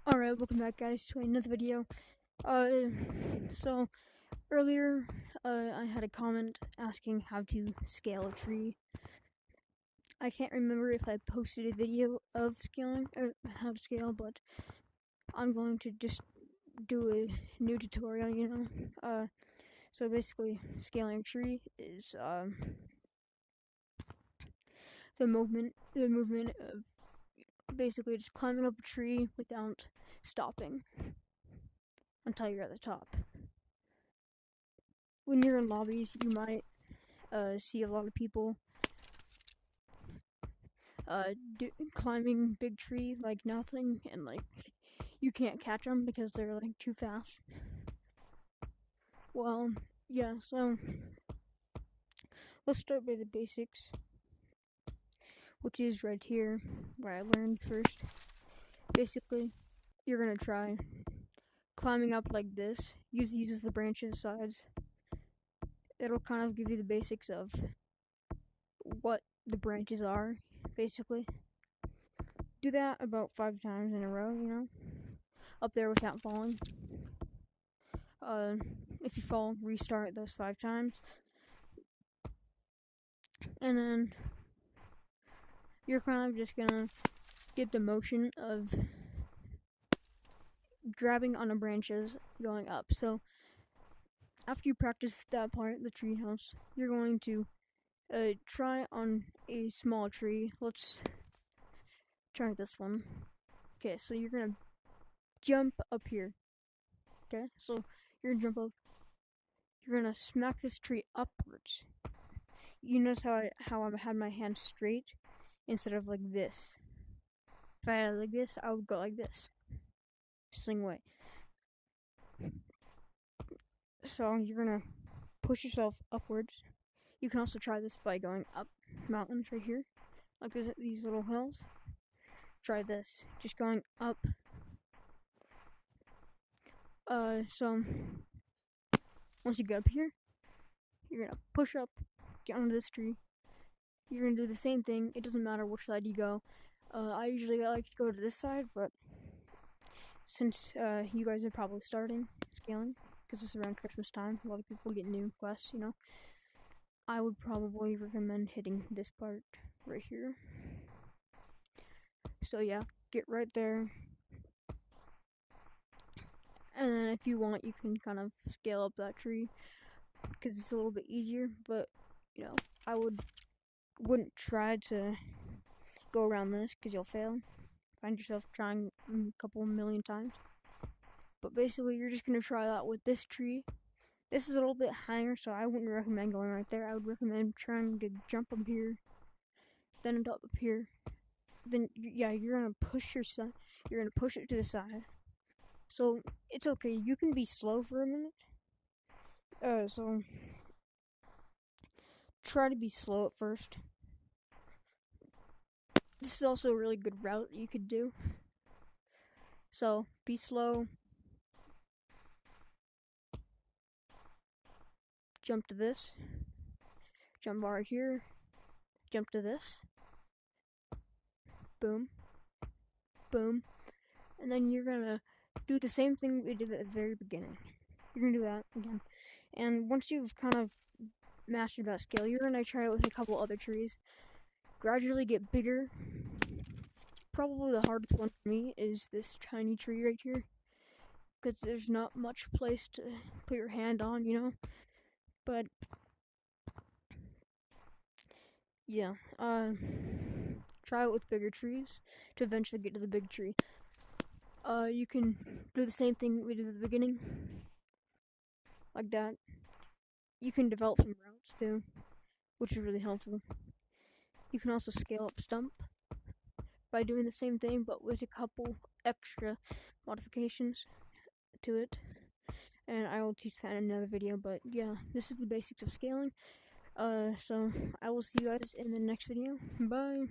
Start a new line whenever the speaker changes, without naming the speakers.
Alright, welcome back guys to another video. So earlier I had a comment asking how to scale a tree. I can't remember if I posted a video of scaling or how to scale, but I'm going to just do a new tutorial, So basically scaling a tree is the movement of basically just climbing up a tree without stopping until you're at the top. When you're in lobbies, you might see a lot of people climbing big tree like nothing, and like you can't catch them because they're like too fast. Well, yeah, so let's start by the basics, which is right here where I learned first. Basically, you're gonna try climbing up like this. Use these as the branches sides. It'll kind of give you the basics of what the branches are, basically. Do that about 5 times in a row, up there without falling. If you fall, restart those 5 times. And then you're kind of just gonna get the motion of grabbing on the branches going up. So after you practice that part, the tree house, you're going to try on a small tree. Let's try this one. Okay, so you're gonna jump up here. Okay, so you're gonna jump up. You're gonna smack this tree upwards. You notice how I had my hand straight instead of like this. If I had it like this, I would go like this. Sling away. So you're gonna push yourself upwards. You can also try this by going up mountains right here, like these little hills. Try this, just going up. So once you get up here, you're gonna push up, get onto this tree. You're gonna do the same thing. It doesn't matter which side you go. I usually like to go to this side, but since you guys are probably starting scaling, because it's around Christmas time, a lot of people get new quests, I would probably recommend hitting this part right here. So yeah, get right there. And then if you want, you can kind of scale up that tree, because it's a little bit easier, but, I wouldn't try to go around this, because you'll fail. Find yourself trying a couple million times. But basically, you're just going to try that with this tree. This is a little bit higher, so I wouldn't recommend going right there. I would recommend trying to jump up here, then up here. Then, yeah, you're going to push you're going to push it to the side. So, it's okay. You can be slow for a minute. So try to be slow at first. This is also a really good route that you could do. So, be slow. Jump to this. Jump right here. Jump to this. Boom. Boom. And then you're gonna do the same thing we did at the very beginning. You're gonna do that again. And once you've kind of mastered that skill, you're gonna try it with a couple other trees. Gradually get bigger. Probably the hardest one for me is this tiny tree right here, because there's not much place to put your hand on, But yeah, try it with bigger trees to eventually get to the big tree. You can do the same thing we did at the beginning, like that. You can develop some routes too, which is really helpful. You can also scale up stump by doing the same thing, but with a couple extra modifications to it. And I will teach that in another video, but yeah, this is the basics of scaling. So I will see you guys in the next video. Bye.